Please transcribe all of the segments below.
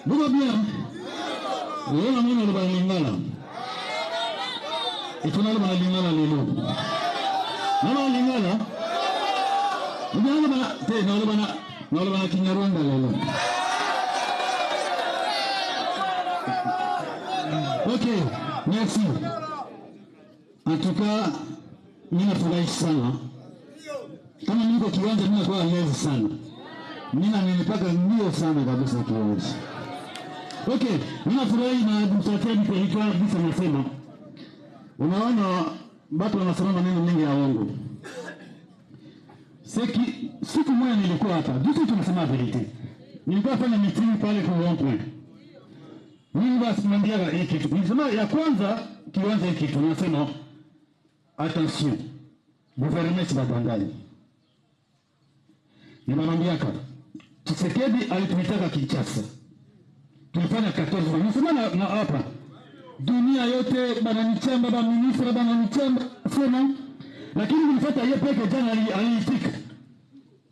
Buka bien. Leo mimi ndo balingana. Ituna ndo balingana lelo. Mama lingana. Ndio bana te ndo bana Kinyarwanda lelo. OK, merci. En tout cas, mimi nafurahi sana. Kama niko kiwanja mimi nakuwa lezi sana. Mimi nilipaka mbio sana kabisa kiwanja. OK, ninafurahi na mtatia kwa kabisa nasema. Unaona watu wanasema maneno mengi ya uongo. Siku moja nilikuwa hapa. Juzi tunasema verite. Nilikuwa fanya meeting pale kwa Rond-Point. Mimi basi mwambia hiki kitu. Nilisema ya kwanza kiwanja hiki tunasema attention. Gouvernement badanganya. Nimemwambia kama Tshisekedi alituitaka Kinshasa. Tulifanya 14 nasema na hapa dunia yote bananichamba ba ministra bananichamba sema, lakini nilifuata yeye peke jana alifika.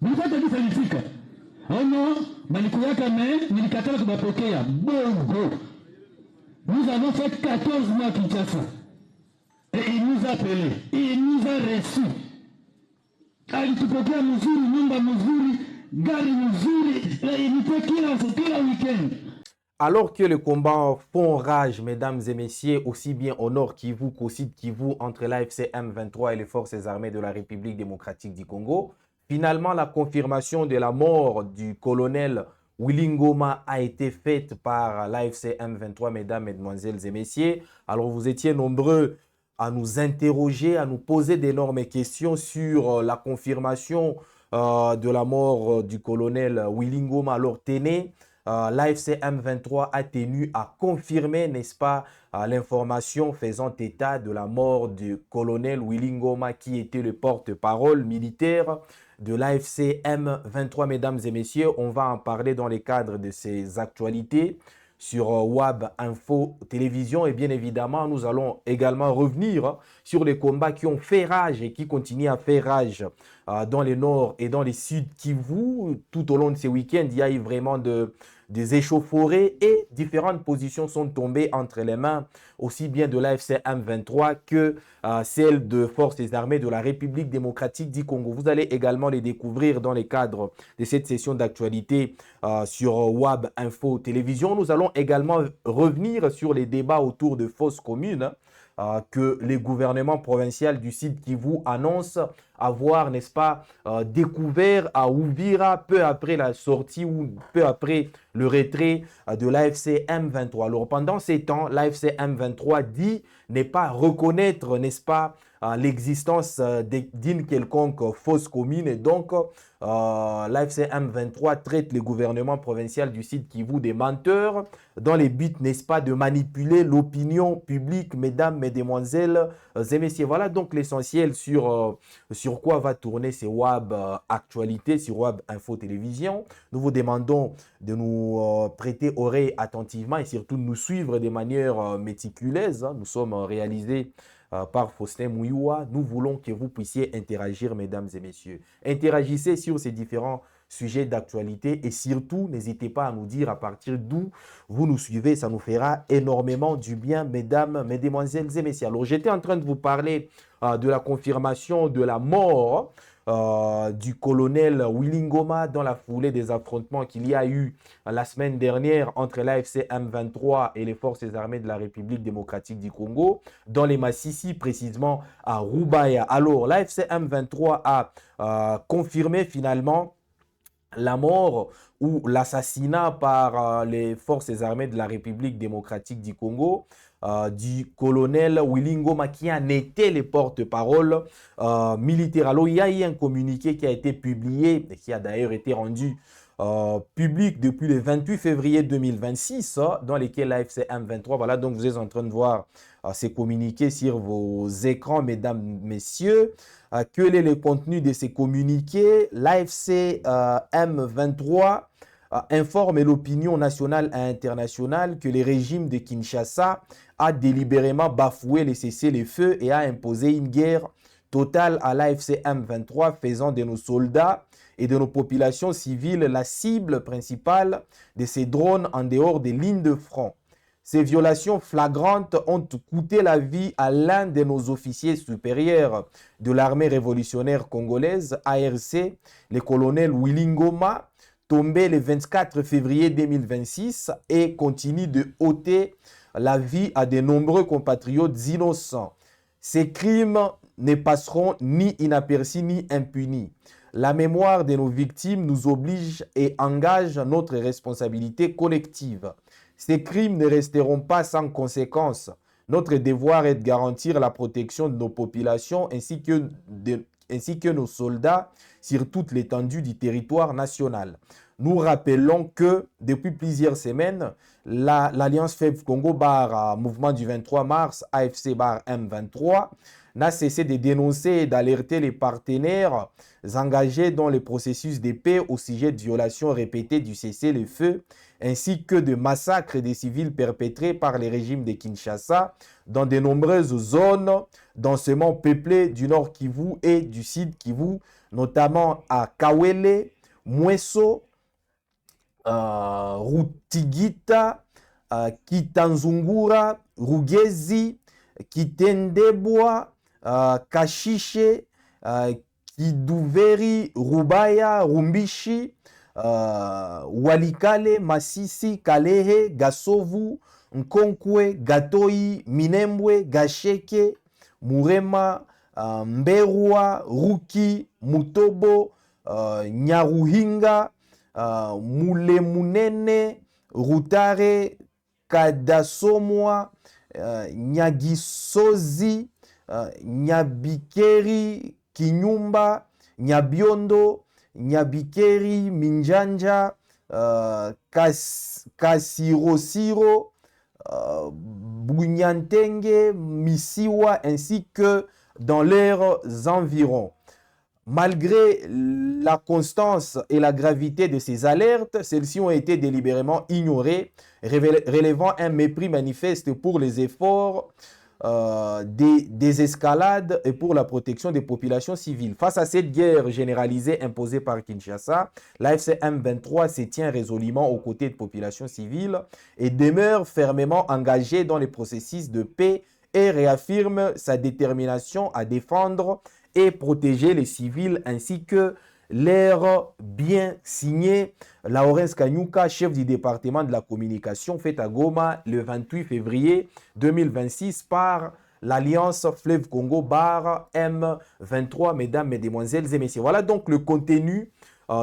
Nilifuata kisa alifika. Ono balikuyaka nilikatala kubapokea bongo. Nous avons fait 14 mois à Kinshasa. Et il nous a appelé, il nous a reçu. Alitupokea mzuri, nyumba mzuri, gari mzuri, ilikuwa kila weekend. Alors que les combats font rage, mesdames et messieurs, aussi bien au nord Kivu qu'au sud Kivu, entre l'AFC M23 et les forces armées de la République démocratique du Congo, finalement, la confirmation de la mort du colonel Willy Ngoma a été faite par l'AFC M23, mesdames, mesdemoiselles et messieurs. Alors, vous étiez nombreux à nous interroger, à nous poser d'énormes questions sur la confirmation de la mort du colonel Willy Ngoma. Alors, tenez, l'AFC M23 a tenu à confirmer, n'est-ce pas, l'information faisant état de la mort du colonel Willy Ngoma qui était le porte-parole militaire de l'AFC M23. Mesdames et messieurs, on va en parler dans le cadre de ces actualités sur WAB Info Télévision et bien évidemment, nous allons également revenir sur les combats qui ont fait rage et qui continuent à faire rage dans le nord et dans le sud Kivu. Tout au long de ces week-ends, il y a eu vraiment des échauffourées et différentes positions sont tombées entre les mains aussi bien de l'AFC M23 que celles de forces armées de la République démocratique du Congo. Vous allez également les découvrir dans le cadre de cette session d'actualité sur WAB Info Télévision. Nous allons également revenir sur les débats autour de fausses communes que les gouvernements provinciaux du Sud Kivu annoncent avoir, n'est-ce pas, découvert à Uvira peu après la sortie ou peu après le retrait de l'AFC M23. Alors pendant ces temps, l'AFC M23 dit ne pas reconnaître, n'est-ce pas, l'existence d'une quelconque fausse commune et donc l'AFC M23 traite le gouvernement provincial du Sud Kivu des menteurs dans les buts, n'est-ce pas, de manipuler l'opinion publique, mesdames, mesdemoiselles et messieurs. Voilà donc l'essentiel sur quoi va tourner ces WAB actualités, sur WAB Info Télévision. Nous vous demandons de nous prêter oreille attentivement et surtout de nous suivre de manière méticuleuse. Nous sommes réalisés par Faustin Mouyoua. Nous voulons que vous puissiez interagir, mesdames et messieurs. Interagissez sur ces différents sujets d'actualité et surtout, n'hésitez pas à nous dire à partir d'où vous nous suivez. Ça nous fera énormément du bien, mesdames, mesdemoiselles et messieurs. Alors, j'étais en train de vous parler de la confirmation de la mort du colonel Willy Ngoma dans la foulée des affrontements qu'il y a eu la semaine dernière entre l'AFC M23 et les forces armées de la République démocratique du Congo, dans les Massissi, précisément à Rubaya. Alors, l'AFC M23 a confirmé finalement la mort ou l'assassinat par les forces armées de la République démocratique du Congo du colonel Willy Ngoma qui en était le porte-parole militaire. Alors, il y a eu un communiqué qui a été publié et qui a d'ailleurs été rendu public depuis le 28 février 2026 dans lequel l'AFC M23, voilà, donc vous êtes en train de voir ces communiqués sur vos écrans, mesdames, messieurs. Quel est le contenu de ces communiqués? L'AFC M23 informe l'opinion nationale et internationale que le régime de Kinshasa a délibérément bafoué les cessez-le-feu et a imposé une guerre totale à l'AFC M23, faisant de nos soldats et de nos populations civiles la cible principale de ces drones en dehors des lignes de front. Ces violations flagrantes ont coûté la vie à l'un de nos officiers supérieurs de l'armée révolutionnaire congolaise, ARC, le colonel Willy Ngoma, tombé le 24 février 2026 et continue de ôter la vie à de nombreux compatriotes innocents. Ces crimes ne passeront ni inaperçus ni impunis. La mémoire de nos victimes nous oblige et engage notre responsabilité collective. Ces crimes ne resteront pas sans conséquences. Notre devoir est de garantir la protection de nos populations ainsi que nos soldats sur toute l'étendue du territoire national. Nous rappelons que depuis plusieurs semaines, l'Alliance Fleuve Congo mouvement du 23 mars, AFC M23, n'a cessé de dénoncer et d'alerter les partenaires engagés dans le processus de paix au sujet de violations répétées du cessez-le-feu ainsi que de massacres des civils perpétrés par les régimes de Kinshasa dans de nombreuses zones densément peuplées du Nord Kivu et du Sud Kivu, notamment à Kawele, Mweso, Rutigita, Kitanzungura, Rugezi, Kitendebwa, Kashishe, Kiduveri, Rubaya, Rumbishi, Walikale, Masisi, Kalehe, Gasovu, Nkonkwe, Gatoi, Minembwe, Gasheke, Murema, Mberwa, Ruki, Mutobo, Nyaruhinga, Mulemunene, Rutare, Kadasomwa, Nyagisozi, Nyabikeri, Kinyumba, Nyabiondo, Nyabikeri, Minjanja, Kasirosiro, Bunyantenge, Misiwa, ainsi que dans leurs environs. Malgré la constance et la gravité de ces alertes, celles-ci ont été délibérément ignorées, relevant un mépris manifeste pour les efforts des escalades et pour la protection des populations civiles. Face à cette guerre généralisée imposée par Kinshasa, l'AFC M23 se tient résolument aux côtés de populations civiles et demeure fermement engagée dans les processus de paix et réaffirme sa détermination à défendre et protéger les civils ainsi que leurs biens signés. Laurence Kanyuka, chef du département de la communication, fait à Goma le 28 février 2026 par l'Alliance Fleuve Congo M23, mesdames, mesdemoiselles et messieurs. Voilà donc le contenu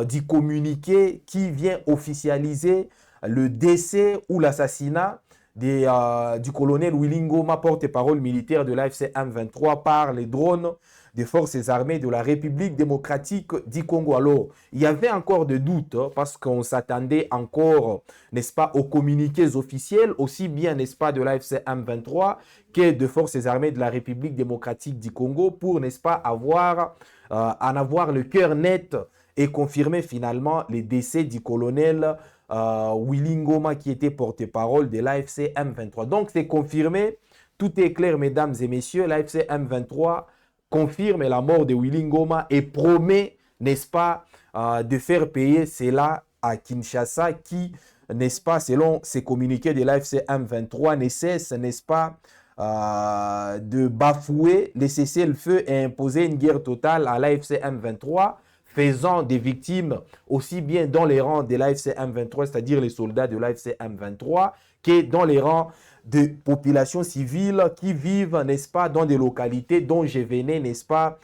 du communiqué qui vient officialiser le décès ou l'assassinat du colonel Willy Ngoma, porte-parole militaire de l'AFC M23 par les drones des forces armées de la République démocratique du Congo. Alors, il y avait encore des doutes parce qu'on s'attendait encore, n'est-ce pas, aux communiqués officiels, aussi bien, n'est-ce pas, de l'AFC M23 que de forces armées de la République démocratique du Congo pour, n'est-ce pas, en avoir le cœur net et confirmer finalement les décès du colonel Willy Ngoma qui était porte-parole de l'AFC M23. Donc, c'est confirmé, tout est clair, mesdames et messieurs, l'AFC M23 confirme la mort de Willy Ngoma et promet, n'est-ce pas, de faire payer cela à Kinshasa qui, n'est-ce pas, selon ces communiqués de l'AFC M23, ne cesse, n'est-ce pas, de bafouer les cessez-le-feu et imposer une guerre totale à l'AFC M23, faisant des victimes aussi bien dans les rangs de l'AFC M23, c'est-à-dire les soldats de l'AFC M23, que dans les rangs de populations civiles qui vivent, n'est-ce pas, dans des localités dont je venais, n'est-ce pas,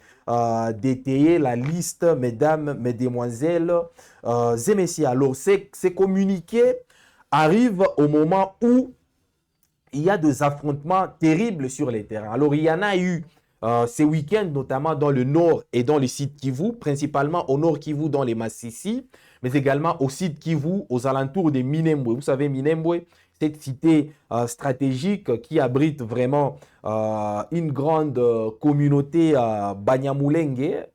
d'étayer la liste, mesdames, mesdemoiselles et messieurs. Alors, ces communiqués arrivent au moment où il y a des affrontements terribles sur les terrains. Alors, il y en a eu ces week-ends, notamment dans le nord et dans le sud Kivu, principalement au nord Kivu, dans les Massissi, mais également au sud Kivu, aux alentours de Minembwe. Vous savez, Minembwe, cette cité stratégique qui abrite vraiment une grande communauté Banyamulenge,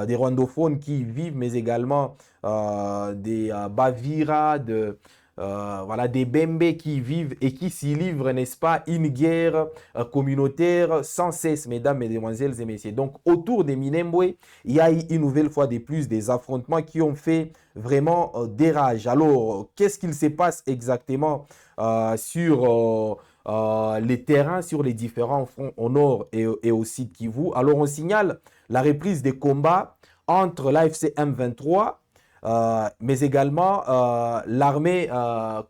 des rwandophones qui y vivent, mais également des Bavira, voilà, des Bembe qui vivent et qui s'y livrent, n'est-ce pas, une guerre communautaire sans cesse, mesdames, mesdemoiselles et messieurs. Donc, autour des Minembwe, il y a eu une nouvelle fois de plus des affrontements qui ont fait vraiment des rages. Alors, qu'est-ce qu'il se passe exactement sur les terrains, sur les différents fronts au nord et au sud Kivu? Alors, on signale la reprise des combats entre l'AFC M23 mais également l'armée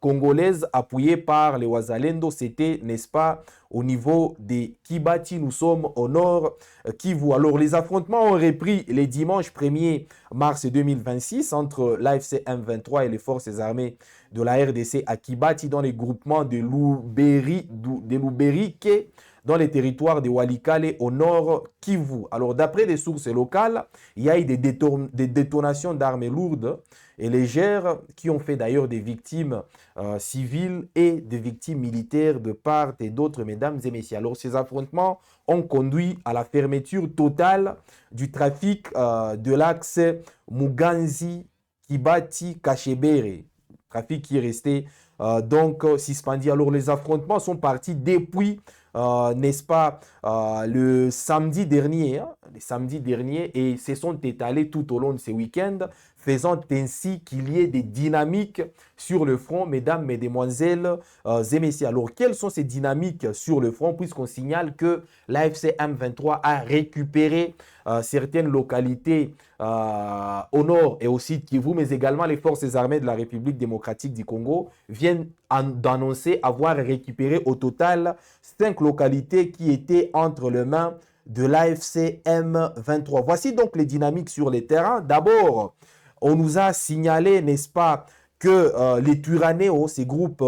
congolaise appuyée par les Wazalendo. C'était, n'est-ce pas, au niveau des Kibati. Nous sommes au nord Kivu. Alors, les affrontements ont repris les dimanches 1er mars 2026 entre l'AFC M23 et les forces armées de la RDC à Kibati dans les groupements de Luberiké dans les territoires de Walikale au nord Kivu. Alors, d'après des sources locales, il y a eu des détonations d'armes lourdes et légères qui ont fait d'ailleurs des victimes civiles et des victimes militaires de part et d'autre, mesdames et messieurs. Alors, ces affrontements ont conduit à la fermeture totale du trafic de l'axe Muganzi-Kibati-Kachebere. Trafic qui est resté donc suspendu. Alors, les affrontements sont partis depuis n'est-ce pas, le samedi dernier, et se sont étalés tout au long de ce week-end, faisant ainsi qu'il y ait des dynamiques sur le front, mesdames, mesdemoiselles et messieurs. Alors, quelles sont ces dynamiques sur le front, puisqu'on signale que l'AFC M23 a récupéré certaines localités au nord et au sud Kivu, mais également les forces armées de la République démocratique du Congo viennent d'annoncer avoir récupéré au total 5 localités qui étaient entre les mains de l'AFC M23. Voici donc les dynamiques sur les terrains. D'abord, on nous a signalé, n'est-ce pas, que les Twirwaneho, ces groupes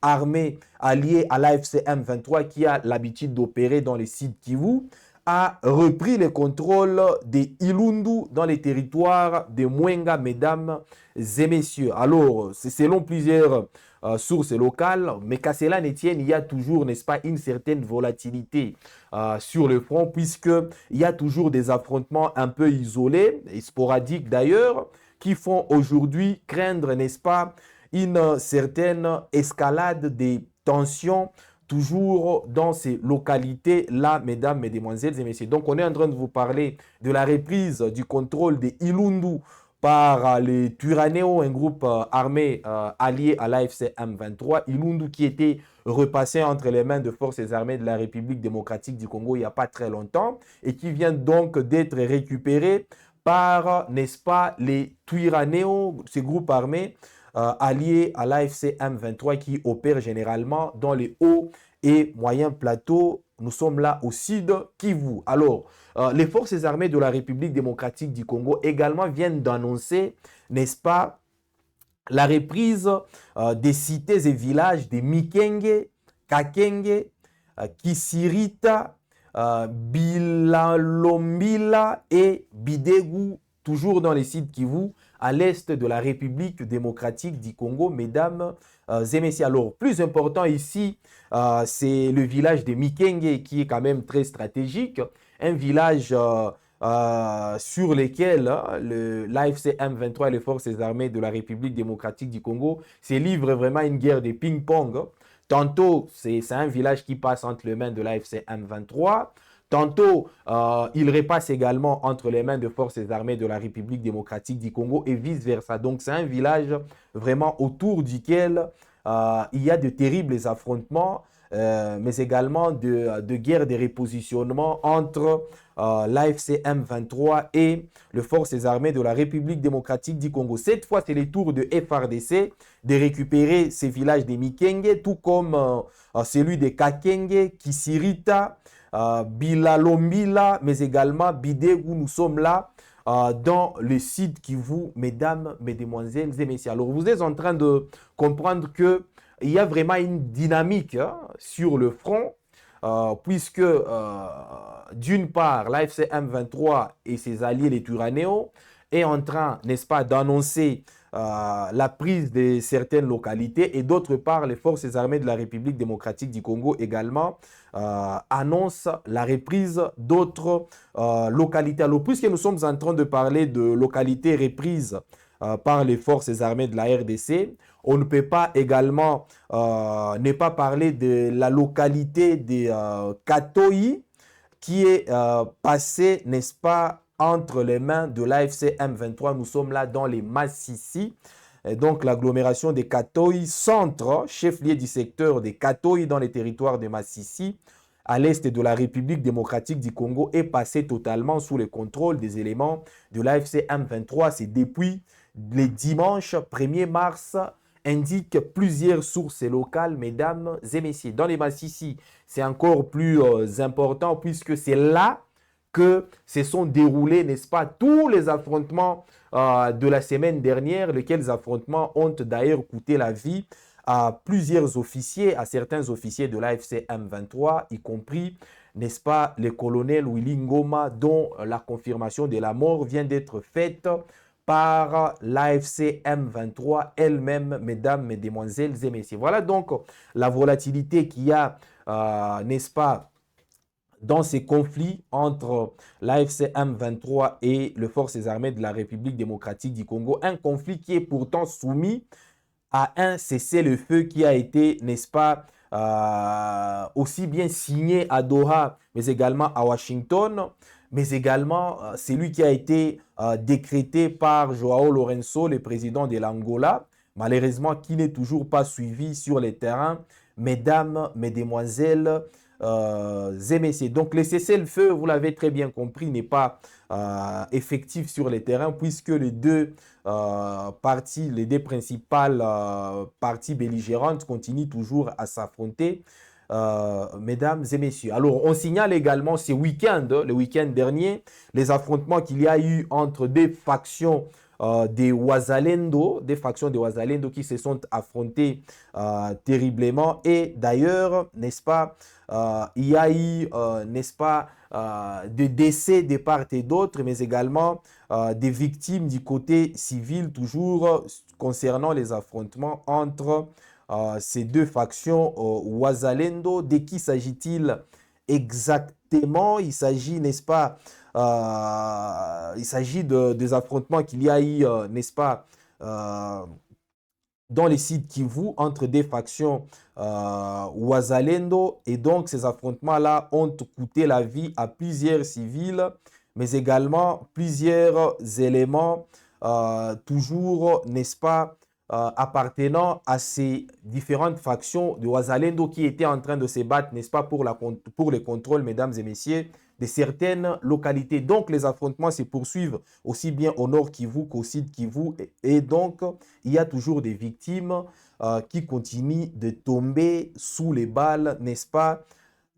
armés alliés à l'AFC M23 qui a l'habitude d'opérer dans les sites Kivu, a repris le contrôle des Ilundu dans les territoires de Mwenga, mesdames et messieurs. Alors, c'est selon plusieurs sources locales, mais qu'à cela ne tienne, il y a toujours, n'est-ce pas, une certaine volatilité sur le front, puisqu'il y a toujours des affrontements un peu isolés, et sporadiques d'ailleurs, qui font aujourd'hui craindre, n'est-ce pas, une certaine escalade des tensions toujours dans ces localités-là, mesdames, mesdemoiselles et messieurs. Donc, on est en train de vous parler de la reprise du contrôle des Ilundu par les Twirwaneho, un groupe armé allié à l'AFC M23. Ilundu qui était repassé entre les mains de forces armées de la République démocratique du Congo il n'y a pas très longtemps et qui vient donc d'être récupéré par, n'est-ce pas, les Twirwaneho, ces groupes armés alliés à l'AFC M23 qui opèrent généralement dans les hauts et moyens plateaux. Nous sommes là au sud Kivu. Alors, les forces armées de la République démocratique du Congo également viennent d'annoncer, n'est-ce pas, la reprise des cités et villages de Mikenge, Kakenge, Kisirita, Bilalombila et Bidegu, toujours dans les sites Kivu, à l'est de la République démocratique du Congo, mesdames et messieurs. Alors, plus important ici, c'est le village de Mikenge qui est quand même très stratégique, un village sur lequel l'AFC M23 et les forces armées de la République démocratique du Congo se livrent vraiment une guerre de ping-pong. Tantôt, c'est un village qui passe entre les mains de l'AFC M23. Tantôt, il repasse également entre les mains de forces armées de la République démocratique du Congo et vice-versa. Donc, c'est un village vraiment autour duquel il y a de terribles affrontements, mais également de guerres de repositionnement entre l'AFC M23 et les forces armées de la République démocratique du Congo. Cette fois, c'est le tour de FRDC de récupérer ces villages de Mikenge, tout comme celui de Kakenge, Kisirita, Bilalombila, mais également Bidegu. Nous sommes là dans le site Kivu, mesdames, mesdemoiselles et messieurs. Alors, vous êtes en train de comprendre qu'il y a vraiment une dynamique sur le front, puisque d'une part, l'AFC M23 et ses alliés, les Twirwaneho, est en train, n'est-ce pas, d'annoncer la prise de certaines localités, et d'autre part, les forces armées de la République démocratique du Congo également annoncent la reprise d'autres localités. Alors, puisque nous sommes en train de parler de localités reprises par les forces armées de la RDC. On ne peut pas également ne pas parler de la localité de Katoyi qui est passée, n'est-ce pas, entre les mains de l'AFC M23. Nous sommes là dans les Massissi. Et donc l'agglomération des Katoyi centre, chef-lieu du secteur des Katoyi dans les territoires de Massissi, à l'est de la République démocratique du Congo, est passée totalement sous le contrôle des éléments de l'AFC M23. C'est depuis le dimanche 1er mars, indiquent plusieurs sources locales, mesdames et messieurs. Dans les Massissi, c'est encore plus important puisque c'est là que se sont déroulés, n'est-ce pas, tous les affrontements de la semaine dernière, lesquels affrontements ont d'ailleurs coûté la vie à plusieurs officiers, à certains officiers de l'AFC M23, y compris, n'est-ce pas, le colonel Willy Ngoma, dont la confirmation de la mort vient d'être faite par l'AFC M23 elle-même, mesdames, mesdemoiselles et messieurs. Voilà donc la volatilité qu'il y a, n'est-ce pas, dans ces conflits entre l'AFC M23 et les forces armées de la République démocratique du Congo. Un conflit qui est pourtant soumis à un cessez-le-feu qui a été, n'est-ce pas, aussi bien signé à Doha, mais également à Washington, mais également celui qui a été décrété par Joao Lourenço, le président de l'Angola, malheureusement qui n'est toujours pas suivi sur les terrains, mesdames, mesdemoiselles, et messieurs. Donc le cessez-le-feu, vous l'avez très bien compris, n'est pas effectif sur les terrains puisque les deux parties, les deux principales parties belligérantes continuent toujours à s'affronter, mesdames et messieurs. Alors, on signale également ce week-end, le week-end dernier, les affrontements qu'il y a eu entre des factions des Wazalendo, qui se sont affrontés terriblement. Et d'ailleurs, n'est-ce pas, il y a eu, n'est-ce pas, de décès de part et d'autre, mais également des victimes du côté civil, toujours concernant les affrontements entre ces deux factions Wazalendo. De qui s'agit-il exactement? Il s'agit, n'est-ce pas, il s'agit des affrontements qu'il y a eu, n'est-ce pas, dans les sites Kivu entre des factions Wazalendo. Et donc, ces affrontements-là ont coûté la vie à plusieurs civils, mais également plusieurs éléments, toujours, n'est-ce pas, appartenant à ces différentes factions de Wazalendo qui étaient en train de se battre, n'est-ce pas, pour le contrôle, mesdames et messieurs, de certaines localités. Donc, les affrontements se poursuivent aussi bien au nord Kivu qu'au sud Kivu. Et donc, il y a toujours des victimes qui continuent de tomber sous les balles, n'est-ce pas,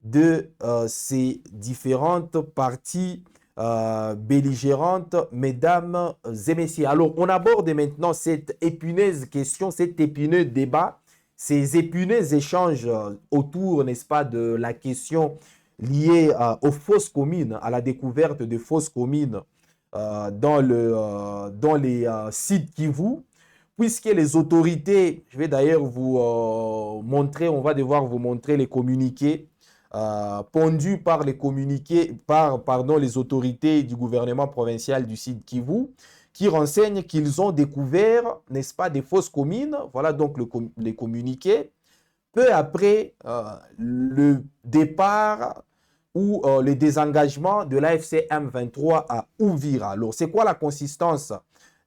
de ces différentes parties belligérantes, mesdames et messieurs. Alors, on aborde maintenant cette épineuse question, cet épineux débat, ces épineux échanges autour, n'est-ce pas, de la question liée aux fausses communes, à la découverte de fausses communes dans les sites Kivu, puisque les autorités, je vais d'ailleurs vous montrer, on va devoir vous montrer les communiqués pondus par les communiqués, pardon, les autorités du gouvernement provincial du sud Kivu, qui renseignent qu'ils ont découvert, n'est-ce pas, des fausses communes. Voilà donc les communiqués. Peu après le départ ou le désengagement de l'AFC M23 à Uvira. Alors, c'est quoi la consistance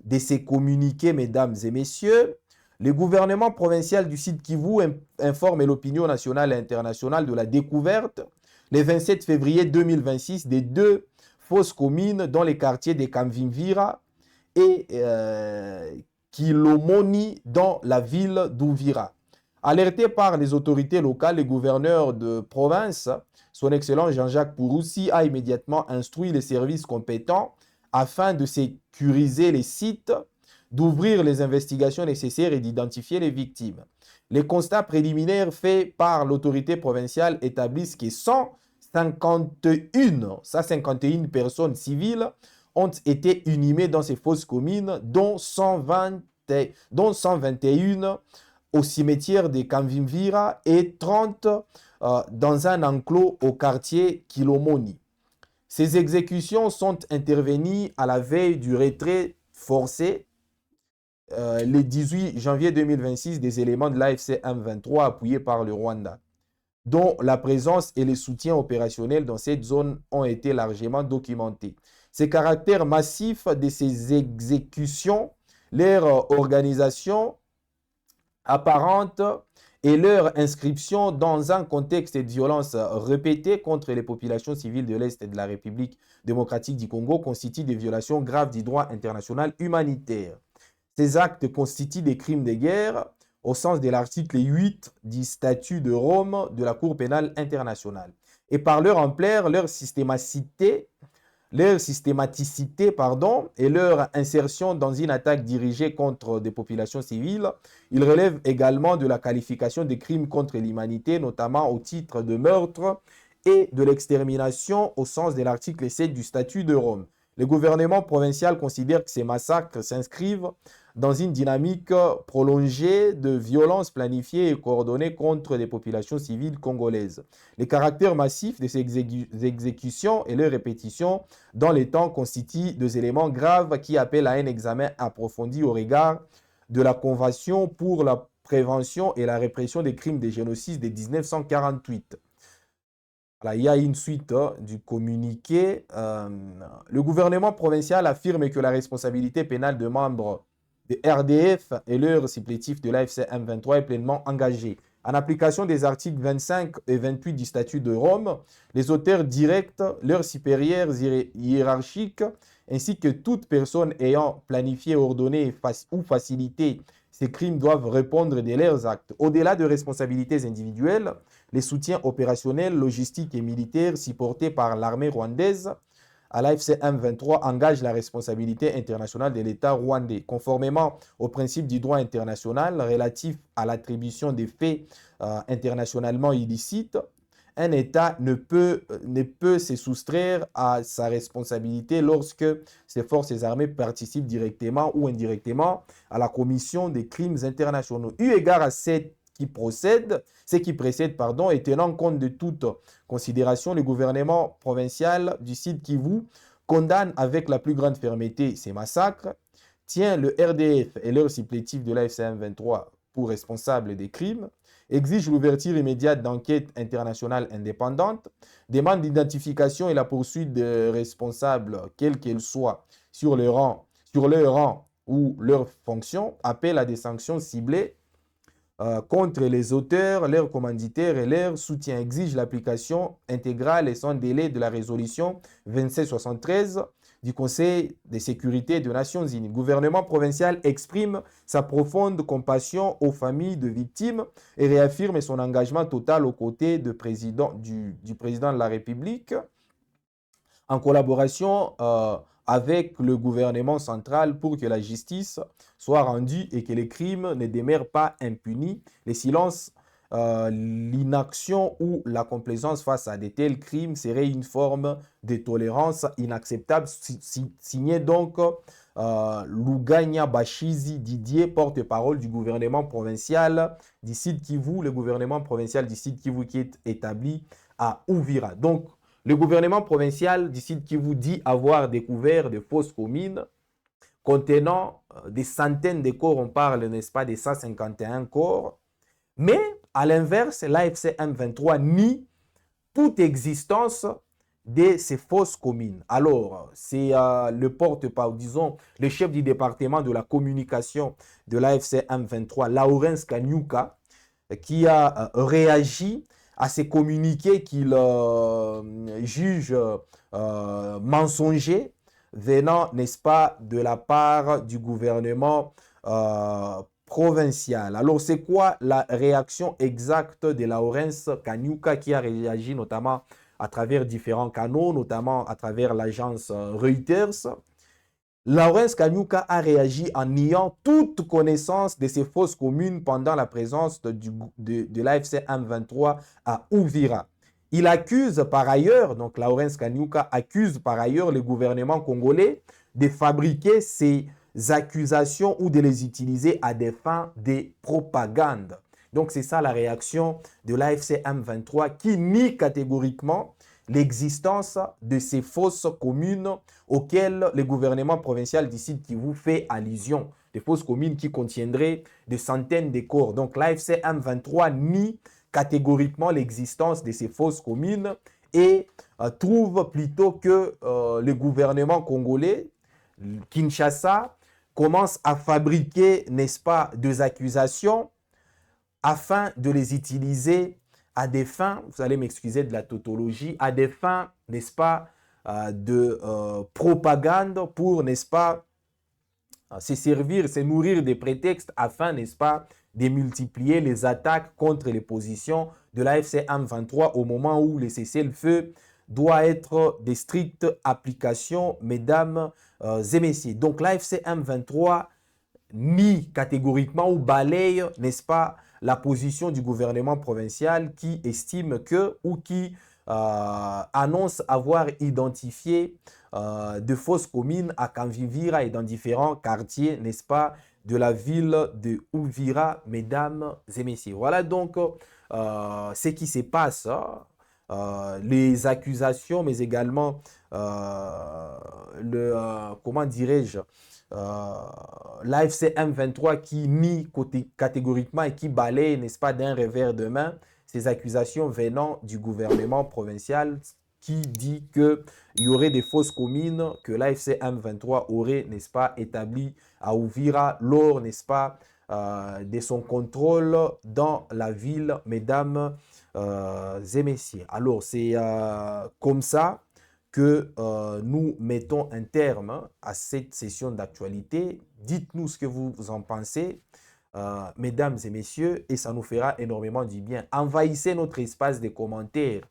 de ces communiqués, mesdames et messieurs? Le gouvernement provincial du Sud Kivu informe l'opinion nationale et internationale de la découverte, le 27 février 2026, des deux fausses communes dans les quartiers de Kamvimvira et Kilomoni dans la ville d'Uvira. Alerté par les autorités locales, le gouverneur de province, son Excellence Jean-Jacques Pouroussi, a immédiatement instruit les services compétents afin de sécuriser les sites, d'ouvrir les investigations nécessaires et d'identifier les victimes. Les constats préliminaires faits par l'autorité provinciale établissent que 151 personnes civiles ont été inhumées dans ces fausses communes, dont 121 au cimetière de Kamvimvira et 30 dans un enclos au quartier Kilomoni. Ces exécutions sont intervenues à la veille du retrait forcé le 18 janvier 2026 des éléments de l'AFC M23 appuyés par le Rwanda, dont la présence et les soutiens opérationnels dans cette zone ont été largement documentés. Ces caractères massifs de ces exécutions, leur organisation apparente et leur inscription dans un contexte de violence répétée contre les populations civiles de l'Est de la République démocratique du Congo constituent des violations graves du droit international humanitaire. Ces actes constituent des crimes de guerre au sens de l'article 8 du statut de Rome de la Cour pénale internationale. Et par leur ampleur, leur systématicité, et leur insertion dans une attaque dirigée contre des populations civiles, ils relèvent également de la qualification des crimes contre l'humanité, notamment au titre de meurtre et de l'extermination au sens de l'article 7 du statut de Rome. Le gouvernement provincial considère que ces massacres s'inscrivent dans une dynamique prolongée de violences planifiées et coordonnées contre les populations civiles congolaises. Les caractères massifs de ces exécutions et leurs répétitions dans les temps constituent des éléments graves qui appellent à un examen approfondi au regard de la Convention pour la prévention et la répression des crimes de génocide de 1948. Voilà, il y a une suite du communiqué. Le gouvernement provincial affirme que la responsabilité pénale de membres de RDF et leurs supplétifs de l'AFC M23 est pleinement engagée. En application des articles 25 et 28 du statut de Rome, les auteurs directs, leurs supérieurs hiérarchiques, ainsi que toute personne ayant planifié, ordonné ou facilité ces crimes doivent répondre de leurs actes. Au-delà de responsabilités individuelles, les soutiens opérationnels, logistiques et militaires supportés par l'armée rwandaise à l'AFC M23 engagent la responsabilité internationale de l'État rwandais. Conformément aux principes du droit international relatif à l'attribution des faits internationalement illicites, un État ne peut se soustraire à sa responsabilité lorsque ses forces armées participent directement ou indirectement à la commission des crimes internationaux. Eu égard à ce qui précède, et tenant compte de toute considération, le gouvernement provincial du Sud Kivu condamne avec la plus grande fermeté ces massacres, tient le RDF et leurs supplétifs de l'AFC M23 pour responsables des crimes, exige l'ouverture immédiate d'enquêtes internationales indépendantes, demande l'identification et la poursuite des responsables, quels qu'ils soient, sur leur rang ou leur fonction, appelle à des sanctions ciblées contre les auteurs, leurs commanditaires et leurs soutiens, exige l'application intégrale et sans délai de la résolution 2773 du Conseil de sécurité des Nations Unies. Le gouvernement provincial exprime sa profonde compassion aux familles de victimes et réaffirme son engagement total aux côtés du président de la République en collaboration avec le gouvernement central pour que la justice soit rendue et que les crimes ne demeurent pas impunis. Le silence, l'inaction ou la complaisance face à de tels crimes serait une forme de tolérance inacceptable. Signé donc Luganya Bashizi Didier, porte-parole du gouvernement provincial du Sud Kivu, le gouvernement provincial du Sud Kivu qui est établi à Uvira. Donc, le gouvernement provincial du Sud Kivu dit avoir découvert de fausses communes contenant des centaines de corps, on parle, n'est-ce pas, de 151 corps. Mais, à l'inverse, l'AFC M23 nie toute existence de ces fausses communes. Alors, c'est le porte-parole, disons, le chef du département de la communication de l'AFC M23, Lawrence Kanyuka, qui a réagi à ces communiqués qu'il juge mensongers venant, n'est-ce pas, de la part du gouvernement provincial. Alors, c'est quoi la réaction exacte de Lawrence Kanyuka qui a réagi notamment à travers différents canaux, notamment à travers l'agence Reuters? Lawrence Kanyuka a réagi en niant toute connaissance de ces fausses communes pendant la présence de l'AFC M23 à Uvira. Il accuse par ailleurs, donc Lawrence Kanyuka accuse par ailleurs le gouvernement congolais de fabriquer ces accusations ou de les utiliser à des fins de propagande. Donc c'est ça la réaction de l'AFC M23 qui nie catégoriquement l'existence de ces fausses communes auxquelles le gouvernement provincial du Sud Kivu fait allusion. des fosses communes qui contiendraient des centaines de corps. Donc l'AFC M23 nie catégoriquement l'existence de ces fosses communes et trouve plutôt que le gouvernement congolais, Kinshasa, commence à fabriquer, n'est-ce pas, des accusations afin de les utiliser à des fins, vous allez m'excuser de la tautologie, à des fins, n'est-ce pas, de propagande pour, n'est-ce pas, se servir, se nourrir des prétextes afin, n'est-ce pas, de multiplier les attaques contre les positions de l'AFC M23 au moment où le cessez-le-feu doit être de strictes applications, mesdames et messieurs. Donc l'AFC M23 nie catégoriquement ou balaye, n'est-ce pas, la position du gouvernement provincial qui estime que ou qui annonce avoir identifié de fausses communes à Kanvivira et dans différents quartiers, n'est-ce pas, de la ville de Uvira, mesdames et messieurs. Voilà donc ce qui se passe, les accusations, mais également comment dirais-je, l'AFC M23 qui nie catégoriquement et qui balaye, n'est-ce pas, d'un revers de main ces accusations venant du gouvernement provincial qui dit qu'il y aurait des fausses communes que l'AFC M23 aurait, n'est-ce pas, établies à Uvira lors, n'est-ce pas, de son contrôle dans la ville, mesdames et messieurs. Alors, c'est comme ça que nous mettons un terme à cette session d'actualité. Dites-nous ce que vous en pensez, mesdames et messieurs, et ça nous fera énormément du bien. Envahissez notre espace de commentaires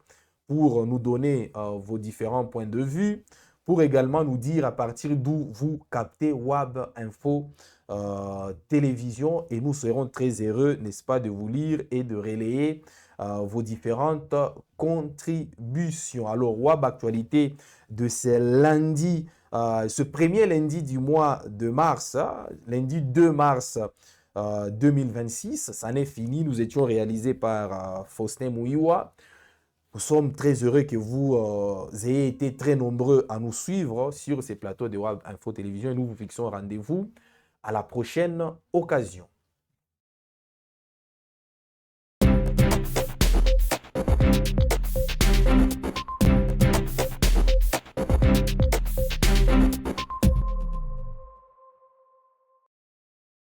pour nous donner vos différents points de vue, pour également nous dire à partir d'où vous captez WAB Info Télévision, et nous serons très heureux, n'est-ce pas, de vous lire et de relayer vos différentes contributions. Alors, WAB Actualité de ce lundi, ce premier lundi du mois de mars, lundi 2 mars 2026, ça n'est fini. Nous étions réalisés par Faustin Mouiwa. Nous sommes très heureux que vous ayez été très nombreux à nous suivre sur ces plateaux de WAB Info Télévision et nous vous fixons rendez-vous à la prochaine occasion.